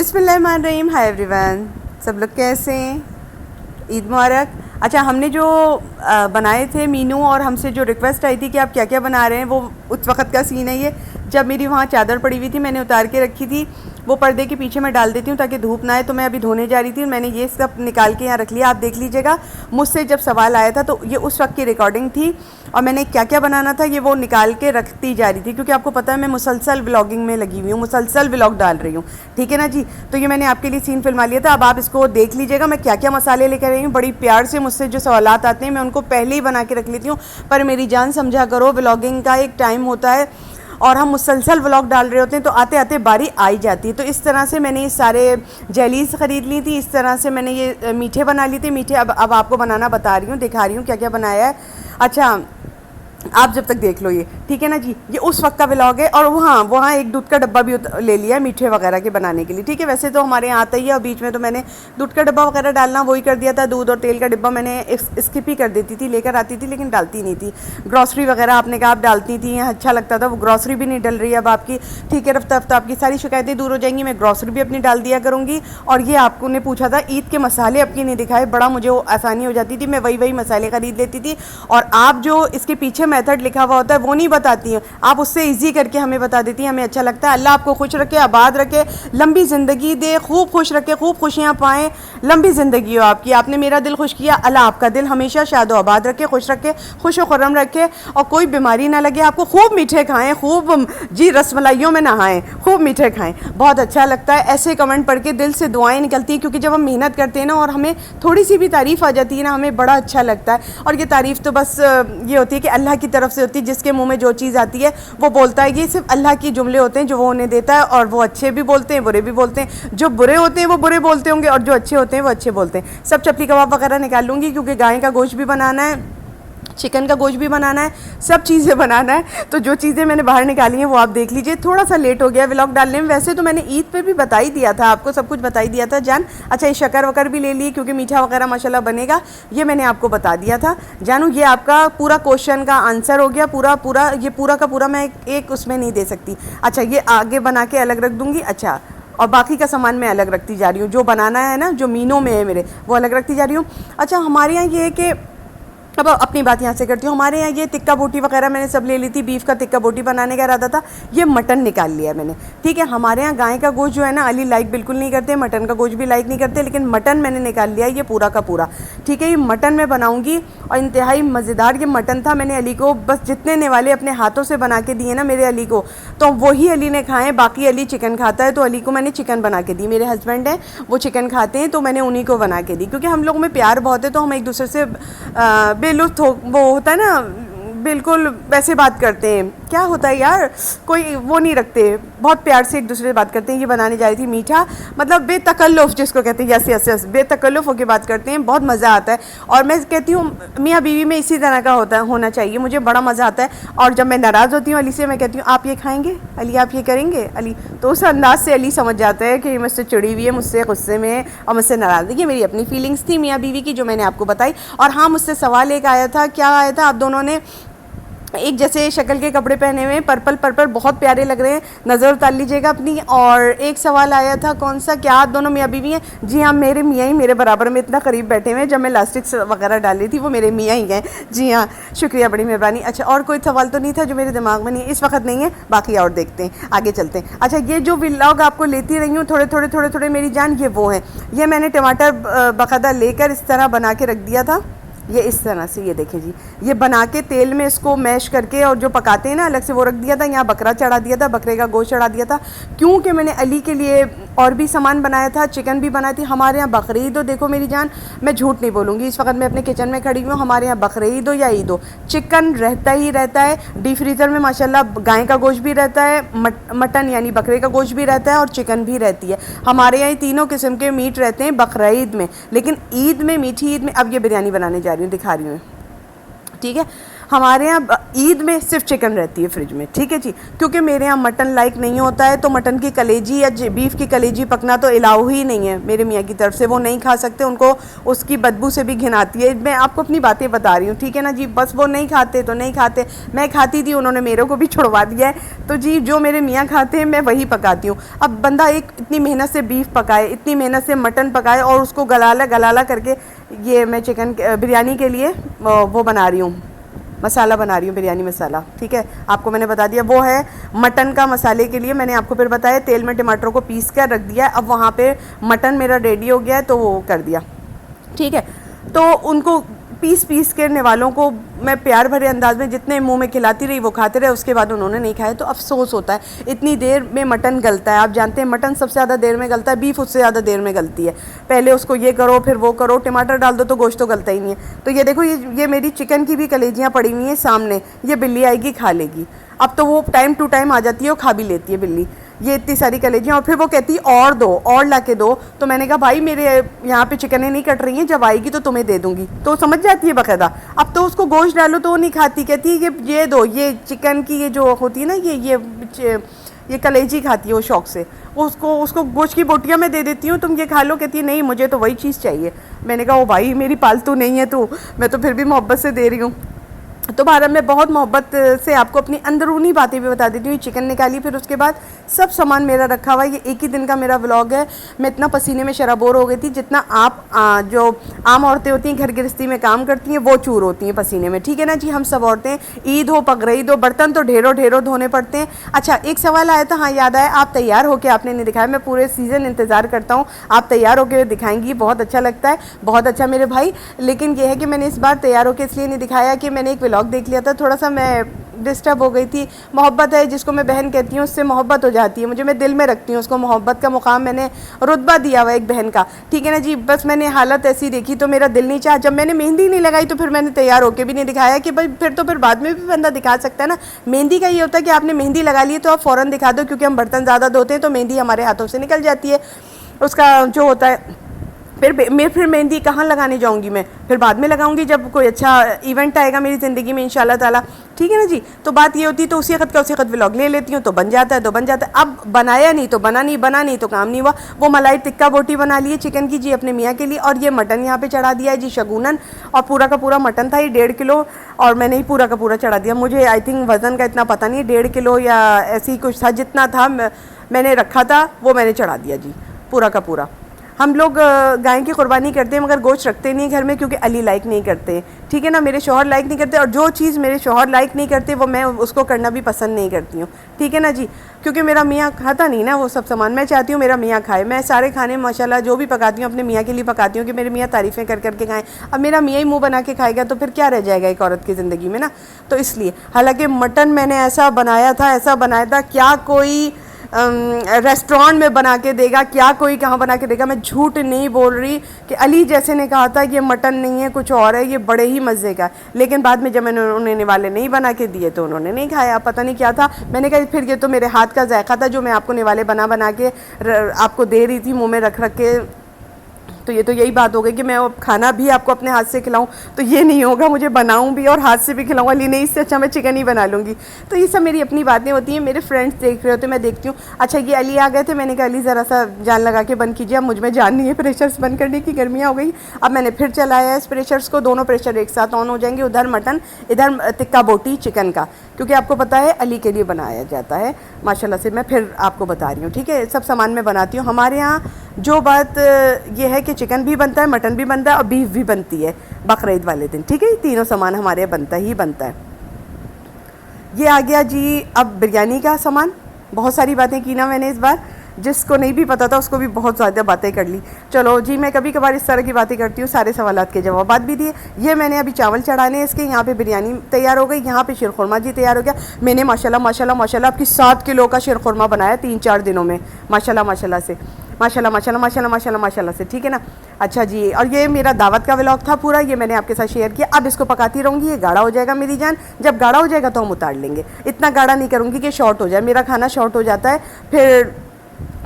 बिस्मिल्लाहिर्रहमानिर्रहीम। Hi everyone, सब लोग कैसे हैं? ईद मुबारक। अच्छा, हमने जो बनाए थे मीनू, और हमसे जो रिक्वेस्ट आई थी कि आप क्या क्या बना रहे हैं, वो उस वक्त का सीन है ये। जब मेरी वहाँ चादर पड़ी हुई थी, मैंने उतार के रखी थी, वो पर्दे के पीछे मैं डाल देती हूँ ताकि धूप ना आए। तो मैं अभी धोने जा रही थी, मैंने ये सब निकाल के यहाँ रख लिया। आप देख लीजिएगा, मुझसे जब सवाल आया था तो ये उस वक्त की रिकॉर्डिंग थी, और मैंने क्या क्या बनाना था ये वो निकाल के रखती जा रही थी, क्योंकि आपको पता है मैं मुसलसल व्लॉगिंग में लगी हुई हूँ, मुसलसल व्लॉग डाल रही हूँ। ठीक है ना जी? तो ये मैंने आपके लिए सीन फिल्मा लिया था। अब आप इसको देख लीजिएगा, मैं क्या क्या मसाले लेकर आई हूँ। बड़ी प्यार से मुझसे जो सवालात आते हैं मैं उनको पहले ही बना के रख लेती हूँ। पर मेरी जान समझा करो, व्लॉगिंग का एक टाइम होता है और हम मुसलसल व्लॉग डाल रहे होते हैं, तो आते आते बारी आई जाती है। तो इस तरह से मैंने ये सारे जेलीज़ ख़रीद ली थी, इस तरह से मैंने ये मीठे बना लिए थे। मीठे अब आपको बनाना बता रही हूँ, दिखा रही हूँ क्या क्या बनाया है। अच्छा, आप जब तक देख लो ये, ठीक है ना जी? ये उस वक्त का व्लॉग है। और वहाँ एक दूध का डब्बा भी ले लिया है मीठे वगैरह के बनाने के लिए। ठीक है, वैसे तो हमारे यहाँ आता ही है, और बीच में तो मैंने दूध का डब्बा वगैरह डालना वही कर दिया था। दूध और तेल का डिब्बा मैंने स्किप ही कर देती थी, लेकर आती थी लेकिन डालती नहीं थी। ग्रॉसरी वगैरह आपने कहा आप डालती थी, अच्छा लगता था, वो ग्रॉसरी भी नहीं डल रही है अब आपकी। ठीक है, रफ्ता रफ्ता आपकी सारी शिकायतें दूर हो जाएंगी, मैं ग्रॉसरी भी अपनी डाल दिया करूँगी। और ये आपको ने पूछा था ईद के मसाले आपकी नहीं दिखाए, बड़ा मुझे आसानी हो जाती थी, मैं वही मसाले ख़रीद लेती थी। और आप जो इसके पीछे मेथड लिखा हुआ होता है वो नहीं बताती हैं, आप उससे इजी करके हमें बता देती हैं, हमें अच्छा लगता है। अल्लाह आपको खुश रखे, आबाद रखे, लंबी ज़िंदगी दे, खूब खुश रखे, खूब खुशियाँ पाएँ, लंबी ज़िंदगी हो आपकी। आपने मेरा दिल खुश किया, अल्लाह आपका दिल हमेशा शादो आबाद रखे, खुश रखे, खुश व खुर्रम रखे, और कोई बीमारी ना लगे आपको। खूब मीठे खाएँ, खूब जी रसमलाइयों में नहाएँ, खूब मीठे खाएँ, बहुत अच्छा लगता है। ऐसे कमेंट पढ़ के दिल से दुआएँ निकलती हैं, क्योंकि जब हम मेहनत करते हैं ना और हमें थोड़ी सी भी तारीफ़ आ जाती है ना, हमें बड़ा अच्छा लगता है। और ये तारीफ़ तो बस ये होती है कि अल्लाह की तरफ से होती है, जिसके मुंह में जो चीज़ आती है वो बोलता है। ये सिर्फ अल्लाह के जुमले होते हैं जो वो उन्हें देता है, और वो अच्छे भी बोलते हैं, बुरे भी बोलते हैं। जो बुरे होते हैं वो बुरे बोलते होंगे, और जो अच्छे होते हैं वो अच्छे बोलते हैं। सब चपली कबाब वगैरह निकाल लूँगी, क्योंकि गाय का गोश्त भी बनाना है, चिकन का गोश्त भी बनाना है, सब चीज़ें बनाना है। तो जो चीज़ें मैंने बाहर निकाली हैं वो आप देख लीजिए। थोड़ा सा लेट हो गया व्लॉग डालने में, वैसे तो मैंने ईद पे भी बता ही दिया था आपको, सब कुछ बता ही दिया था जान। अच्छा, ये शक्कर वकर भी ले ली, क्योंकि मीठा वगैरह माशाल्लाह बनेगा, ये मैंने आपको बता दिया था जानू। ये आपका पूरा क्वेश्चन का आंसर हो गया, ये पूरा का पूरा मैं एक उसमें नहीं दे सकती। अच्छा, ये आगे बना के अलग रख दूँगी। अच्छा, और बाकी का सामान मैं अलग रखती जा रही हूँ, जो बनाना है ना, जो मीनों में है मेरे, वो अलग रखती जा रही हूँ। अच्छा, हमारे यहाँ ये है कि अब अपनी बात यहाँ से करती हूँ। हमारे यहाँ ये टिक्का बोटी वगैरह मैंने सब ले ली थी, बीफ का टिक्का बोटी बनाने का इरादा था, ये मटन निकाल लिया मैंने। ठीक है, हमारे यहाँ गाय का गोश्त जो है ना अली लाइक बिल्कुल नहीं करते, मटन का गोश्त भी लाइक नहीं करते, लेकिन मटन मैंने निकाल लिया ये पूरा का पूरा। ठीक है, ये मटन मैं बनाऊँगी, और इंतहाई मज़ेदार ये मटन था। मैंने अली को बस जितने निवाले अपने हाथों से बना के दिए ना मेरे अली को, तो वही अली ने खाएँ। बाकी अली चिकन खाता है, तो अली को मैंने चिकन बना के दी। मेरे हस्बैंड हैं वो चिकन खाते हैं, तो मैंने उन्हीं को बना के दी, क्योंकि हम लोगों में प्यार बहुत है, तो हम एक दूसरे से बेलुत्फ वो होता है ना, बिल्कुल वैसे बात करते हैं। क्या होता है यार, कोई वो नहीं रखते, बहुत प्यार से एक दूसरे से बात करते हैं। ये बनाने जा रही थी मीठा, मतलब बेतकल्लुफ़ जिसको कहते हैं, यस यस यस, बेतकल्लुफ़ होकर बात करते हैं, बहुत मज़ा आता है। और मैं कहती हूँ मियाँ बीवी में इसी तरह का होना चाहिए, मुझे बड़ा मज़ा आता है। और जब मैं नाराज़ होती हूँ अली से, मैं कहती हूँ आप ये खाएंगे अली, आप ये करेंगे अली, तो उस अंदाज से अली समझ जाता है कि मुझसे चिड़ी हुई है, मुझसे गुस्से में है और मुझसे नाराज़ है। ये मेरी अपनी फीलिंग्स थी मियाँ बीवी की, जो मैंने आपको बताई। और हाँ, मुझसे सवाल एक आया था, क्या आया था, आप दोनों ने एक जैसे शक्ल के कपड़े पहने हुए हैं, पर्पल पर्पल, बहुत प्यारे लग रहे हैं, नज़र उतार लीजिएगा अपनी। और एक सवाल आया था, कौन सा, क्या आप दोनों मियाँ बीवी हैं? जी हाँ, मेरे मियाँ ही मेरे बराबर में इतना करीब बैठे हुए हैं, जब मैं लास्टिक्स वगैरह डाली थी वो मेरे मियाँ ही हैं। जी हाँ, शुक्रिया, बड़ी मेहरबानी। अच्छा, और कोई सवाल तो नहीं था जो मेरे दिमाग में नहीं, इस वक्त नहीं है, बाकी और देखते हैं, आगे चलते हैं। अच्छा, ये जो व्लॉग आपको लेती रही हूँ थोड़े थोड़े मेरी जान, ये वो हैं। ये मैंने टमाटर बाकायदा लेकर इस तरह बना के रख दिया था, ये इस तरह से, ये देखें जी, ये बना के तेल में इसको मैश करके, और जो पकाते हैं ना अलग से वो रख दिया था। यहाँ बकरा चढ़ा दिया था, बकरे का गोश्त चढ़ा दिया था, क्योंकि मैंने अली के लिए और भी सामान बनाया था, चिकन भी बनाई थी। हमारे यहाँ बकरीद हो, देखो मेरी जान, मैं झूठ नहीं बोलूँगी, इस वक्त मैं अपने किचन में खड़ी हूँ, हमारे यहाँ बकरीद हो या ईद हो, चिकन रहता ही रहता है। डीप फ्रीज़र में माशाल्लाह गाय का गोश्त भी रहता है, मटन यानी बकरे का गोश्त भी रहता है, और चिकन भी रहती है। हमारे यहाँ तीनों किस्म के मीट रहते हैं बकरीद में, लेकिन ईद में, मीठी ईद में, अब ये बिरयानी बनाने जा रही हूँ, दिखा रही हूँ, ठीक है। हमारे यहाँ ईद में सिर्फ चिकन रहती है फ्रिज में, ठीक है जी, क्योंकि मेरे यहाँ मटन लाइक नहीं होता है, तो मटन की कलेजी या बीफ की कलेजी पकना तो अलाउ ही नहीं है मेरे मियाँ की तरफ से, वो नहीं खा सकते, उनको उसकी बदबू से भी घिन आती है। मैं आपको अपनी बातें बता रही हूँ, ठीक है ना जी, बस वो नहीं खाते तो नहीं खाते, मैं खाती थी, उन्होंने मेरे को भी छुड़वा दिया है, तो जी जो मेरे मियाँ खाते हैं मैं वही पकाती हूँ। अब बंदा एक इतनी मेहनत से बीफ पकाए, इतनी मेहनत से मटन पकाए और उसको गलाला गलाला करके, ये मैं चिकन बिरयानी के लिए वो बना रही हूँ, मसाला बना रही हूँ, बिरयानी मसाला, ठीक है, आपको मैंने बता दिया। वो है मटन का मसाले के लिए, मैंने आपको फिर बताया, तेल में टमाटरों को पीस कर रख दिया है। अब वहाँ पे मटन मेरा रेडी हो गया है, तो वो कर दिया, ठीक है। तो उनको पीस पीस करने वालों को मैं प्यार भरे अंदाज में जितने मुंह में खिलाती रही वो खाते रहे, उसके बाद उन्होंने नहीं खाया, तो अफसोस होता है। इतनी देर में मटन गलता है, आप जानते हैं मटन सबसे ज़्यादा देर में गलता है, बीफ उससे ज़्यादा देर में गलती है। पहले उसको ये करो फिर वो करो, टमाटर डाल दो तो गोश्त तो गलता ही नहीं है। तो ये देखो, ये मेरी चिकन की भी कलेजियाँ पड़ी हुई हैं सामने, ये बिल्ली आएगी खा लेगी। अब तो वो टाइम टू टाइम आ जाती है और खा भी लेती है बिल्ली, ये इतनी सारी कलेजियाँ। और फिर वो कहती है और दो, और ला के दो, तो मैंने कहा भाई मेरे यहाँ पे चिकनें नहीं कट रही हैं, जब आएगी तो तुम्हें दे दूँगी, तो समझ जाती है बाकायदा। अब तो उसको गोश्त डालो तो वो नहीं खाती, कहती है कि ये दो, ये चिकन की ये जो होती है ना, ये कलेजी खाती है वो शौक़ से, उसको गोश्त की बोटियाँ मैं दे देती हूँ, तुम ये खा लो, कहती है नहीं मुझे तो वही चीज़ चाहिए। मैंने कहा ओ भाई मेरी पालतू नहीं है तू, मैं तो फिर भी मोहब्बत से दे रही हूँ। तो भारत में बहुत मोहब्बत से आपको अपनी अंदरूनी बातें भी बता देती हूँ। चिकन निकाली, फिर उसके बाद सब सामान मेरा रखा हुआ है। ये एक ही दिन का मेरा व्लॉग है। मैं इतना पसीने में शराबोर हो गई थी जितना आप जो आम औरतें होती हैं घर गृहस्थी में काम करती हैं वो चूर होती हैं पसीने में, ठीक है ना जी। हम सब औरतें, ईद हो पगरईद हो, बर्तन तो ढेरों ढेरों धोने पड़ते हैं। अच्छा एक सवाल आया था, हाँ याद आया, आप तैयार होकर आपने नहीं दिखाया। मैं पूरे सीज़न इंतज़ार करता हूँ आप तैयार होकर दिखाएंगी, बहुत अच्छा लगता है, बहुत अच्छा मेरे भाई। लेकिन यह है कि मैंने इस बार तैयार होकर इसलिए नहीं दिखाया कि मैंने एक व्लॉग देख लिया था, थोड़ा सा मैं डिस्टर्ब हो गई थी। मोहब्बत है जिसको मैं बहन कहती हूँ, उससे मोहब्बत हो जाती है मुझे, मैं दिल में रखती हूँ उसको, मोहब्बत का मुकाम मैंने रुतबा दिया हुआ एक बहन का, ठीक है ना जी। बस मैंने हालत ऐसी देखी तो मेरा दिल नहीं चाहा, जब मैंने मेहंदी नहीं लगाई तो फिर मैंने तैयार होकर भी नहीं दिखाया कि भाई फिर बाद में भी बंदा दिखा सकता है ना। मेहंदी का ये होता है कि आपने मेहंदी लगा ली तो आप फ़ौरन दिखा दो, क्योंकि हम बर्तन ज़्यादा धोते हैं तो मेहंदी हमारे हाथों से निकल जाती है, उसका जो होता है। फिर मेहंदी कहाँ लगाने जाऊँगी मैं, फिर बाद में लगाऊंगी जब कोई अच्छा इवेंट आएगा मेरी ज़िंदगी में इंशाल्लाह ताला, ठीक है ना जी। तो बात ये होती है, तो उसी वक्त का उसी वक्त व्लॉग ले लेती हूँ तो बन जाता है, तो बन जाता है। अब बनाया नहीं तो बना नहीं तो काम नहीं हुआ। वो मलाई टिक्का बोटी बना ली है चिकन की जी अपने मियाँ के लिए, और ये मटन यहाँ पे चढ़ा दिया है जी शगुनन, और पूरा का पूरा मटन था ये 1.5 किलो, और मैंने ही पूरा का पूरा चढ़ा दिया। मुझे आई थिंक वज़न का इतना पता नहीं, 1.5 किलो या ऐसे ही कुछ था, जितना था मैंने रखा था वो मैंने चढ़ा दिया जी पूरा का पूरा। हम लोग गाय की कुर्बानी करते हैं मगर गोश्त रखते नहीं घर में, क्योंकि अली लाइक नहीं करते, ठीक है ना, मेरे शौहर लाइक नहीं करते, और जो चीज़ मेरे शौहर लाइक नहीं करते वो मैं उसको करना भी पसंद नहीं करती हूँ, ठीक है ना जी। क्योंकि मेरा मियाँ खाता नहीं ना वो सब सामान, मैं चाहती हूँ मेरा मियाँ खाए। मैं सारे खाने माशाल्लाह जो भी पकाती हूँ अपने मियाँ के लिए पकाती हूँ कि मेरे मियाँ तारीफ़ें कर करके खाएँ। अब मेरा मियाँ ही मुँह बना के खाएगा तो फिर क्या रह जाएगा एक औरत की ज़िंदगी में ना, तो इसलिए। हालाँकि मटन मैंने ऐसा बनाया था, क्या कोई रेस्टोरेंट में बना के देगा, क्या कोई कहाँ बना के देगा, मैं झूठ नहीं बोल रही कि अली जैसे ने कहा था कि ये मटन नहीं है कुछ और है, ये बड़े ही मज़े का। लेकिन बाद में जब मैंने उन्हें निवाले नहीं बना के दिए तो उन्होंने नहीं खाया, पता नहीं क्या था। मैंने कहा फिर ये तो मेरे हाथ का जायका था जो मैं आपको निवाले बना के आपको दे रही थी मुँह में रख के, तो ये तो यही बात हो गई कि मैं खाना भी आपको अपने हाथ से खिलाऊं, तो ये नहीं होगा, मुझे बनाऊं भी और हाथ से भी खिलाऊं। अली नहीं, इससे अच्छा मैं चिकन ही बना लूँगी। तो ये सब मेरी अपनी बातें होती हैं, मेरे फ्रेंड्स देख रहे होते, मैं देखती हूँ। अच्छा ये अली आ गए थे, मैंने कहा अली ज़रा सा जान लगा के बंद कीजिए, अब मुझ में जान नहीं है प्रेशर्स बंद करने की, गर्मियाँ हो गई। अब मैंने फिर चलाया इस प्रेशर्स को, दोनों प्रेशर एक साथ ऑन हो जाएंगे, उधर मटन इधर टिक्का बोटी चिकन का, क्योंकि आपको पता है अली के लिए बनाया जाता है माशाल्लाह से। मैं फिर आपको बता रही हूँ, ठीक है, सब सामान मैं बनाती हूँ। हमारे यहाँ जो बात ये है कि चिकन भी बनता है, मटन भी बनता है और बीफ भी बनती है बकरीद वाले दिन, ठीक है, तीनों सामान हमारे यहाँ बनता ही बनता है। ये आ गया जी अब बिरयानी का सामान। बहुत सारी बातें की ना मैंने इस बार, जिसको नहीं भी पता था उसको भी बहुत ज़्यादा बातें कर ली। चलो जी, मैं कभी कभार इस तरह की बातें करती हूँ, सारे सवालात के जवाब भी दिए। ये मैंने अभी चावल चढ़ाने इसके, यहाँ पे बिरयानी तैयार हो गई, यहाँ पे शीरखुरमा जी तैयार हो गया। मैंने माशाल्लाह आपकी 7 किलो का शीरखुरमा बनाया 3-4 दिनों में, माशाल्लाह से, माशाल्लाह से, ठीक है ना। अच्छा जी, और ये मेरा दावत का व्लॉग था पूरा, ये मैंने आपके साथ शेयर किया। अब इसको पकाती रहूँगी, ये गाढ़ा हो जाएगा मेरी जान, जब गाढ़ा हो जाएगा तो हम उतार लेंगे। इतना गाढ़ा नहीं करूँगी कि शॉर्ट हो जाए, मेरा खाना शॉर्ट हो जाता है, फिर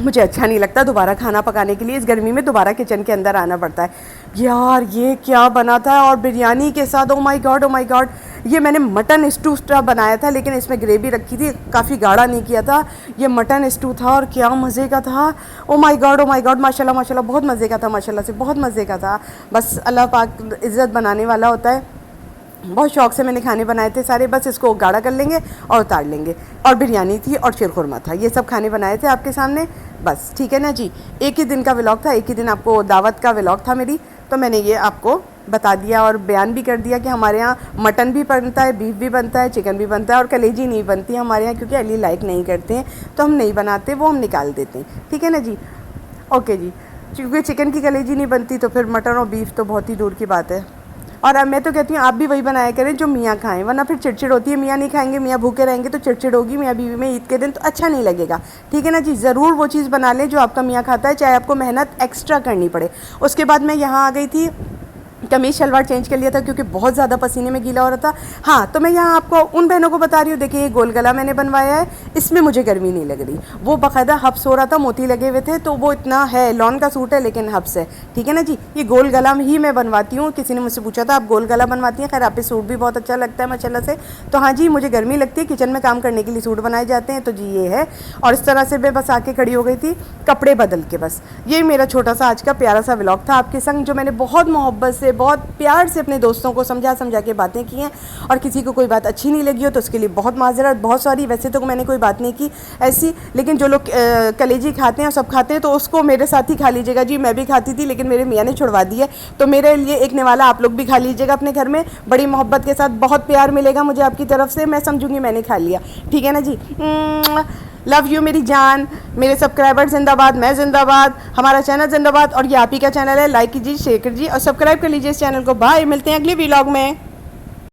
मुझे अच्छा नहीं लगता दोबारा खाना पकाने के लिए। इस गर्मी में दोबारा किचन के अंदर आना पड़ता है। यार ये क्या बना था, और बिरयानी के साथ, ओ माय गॉड, ये मैंने मटन स्टू बनाया था, लेकिन इसमें ग्रेवी रखी थी, काफ़ी गाढ़ा नहीं किया था। ये मटन स्टू था और क्या मज़े का था। ओ माय गॉड माशाल्लाह माशाल्लाह, बहुत मज़े का था, माशाल्लाह से बहुत मज़े का था। बस अल्लाह पाक इज़्ज़त बनाने वाला होता है। बहुत शौक से मैंने खाने बनाए थे सारे, बस इसको गाढ़ा कर लेंगे और उतार लेंगे। और बिरयानी थी और शीरखुरमा था, ये सब खाने बनाए थे आपके सामने। बस ठीक है ना जी, एक ही दिन का व्लॉग था, एक ही दिन आपको दावत का व्लॉग था मेरी, तो मैंने ये आपको बता दिया और बयान भी कर दिया कि हमारे यहाँ मटन भी बनता है, बीफ भी बनता है, चिकन भी बनता है, और कलेजी नहीं बनती हमारे यहाँ, क्योंकि अली लाइक नहीं करते हैं तो हम नहीं बनाते, वो हम निकाल देते हैं। ठीक है ना जी, ओके जी। क्योंकि चिकन की कलेजी नहीं बनती तो फिर मटन और बीफ तो बहुत ही दूर की बात है। और अब मैं तो कहती हूँ आप भी वही बनाया करें जो मियाँ खाएं, वरना फिर चिड़चिड़ होती है। मियाँ नहीं खाएंगे, मियाँ भूखे रहेंगे तो चिड़चिड़ होगी मियाँ बीवी में ईद के दिन, तो अच्छा नहीं लगेगा। ठीक है ना जी, ज़रूर वो चीज़ बना लें जो आपका मियाँ खाता है, चाहे आपको मेहनत एक्स्ट्रा करनी पड़े। उसके बाद मैं यहाँ आ गई थी, कमीज़ शलवार चेंज कर लिया था क्योंकि बहुत ज़्यादा पसीने में गीला हो रहा था। हाँ, तो मैं यहाँ आपको उन बहनों को बता रही हूँ, देखिए ये गोल गला मैंने बनवाया है, इसमें मुझे गर्मी नहीं लग रही। वो बाकायदा हब्स हो रहा था, मोती लगे हुए थे, तो वो इतना है, लॉन का सूट है लेकिन हब्स है। ठीक है ना जी, ये गोल गला ही मैं बनवाती हूँ। किसी ने मुझसे पूछा था आप गोल गला बनवाती हैं, खैर आप पे सूट भी बहुत अच्छा लगता है माशाल्लाह से। तो हाँ जी, मुझे गर्मी लगती है, किचन में काम करने के लिए सूट बनाए जाते हैं, तो जी ये है। और इस तरह से मैं बस आके खड़ी हो गई थी कपड़े बदल के। बस ये मेरा छोटा सा आज का प्यारा सा व्लॉग था आपके संग, जो मैंने बहुत मोहब्बत से, बहुत प्यार से अपने दोस्तों को समझा के बातें की हैं। और किसी को कोई बात अच्छी नहीं लगी हो तो उसके लिए बहुत माजरत, बहुत सॉरी। वैसे तो मैंने कोई बात नहीं की ऐसी, लेकिन जो लोग कलेजी खाते हैं और सब खाते हैं तो उसको मेरे साथ ही खा लीजिएगा जी। मैं भी खाती थी लेकिन मेरे मियाँ ने छुड़वा दी है, तो मेरे लिए एक निवाला आप लोग भी खा लीजिएगा अपने घर में, बड़ी मोहब्बत के साथ। बहुत प्यार मिलेगा मुझे आपकी तरफ से, मैं समझूंगी मैंने खा लिया। ठीक है ना जी, लव यू मेरी जान, मेरे सब्सक्राइबर जिंदाबाद, मैं जिंदाबाद, हमारा चैनल जिंदाबाद। और ये आप ही का चैनल है, लाइक कीजिए, शेयर कीजिए और सब्सक्राइब कर लीजिए इस चैनल को। बाय, मिलते हैं अगले व्लॉग में।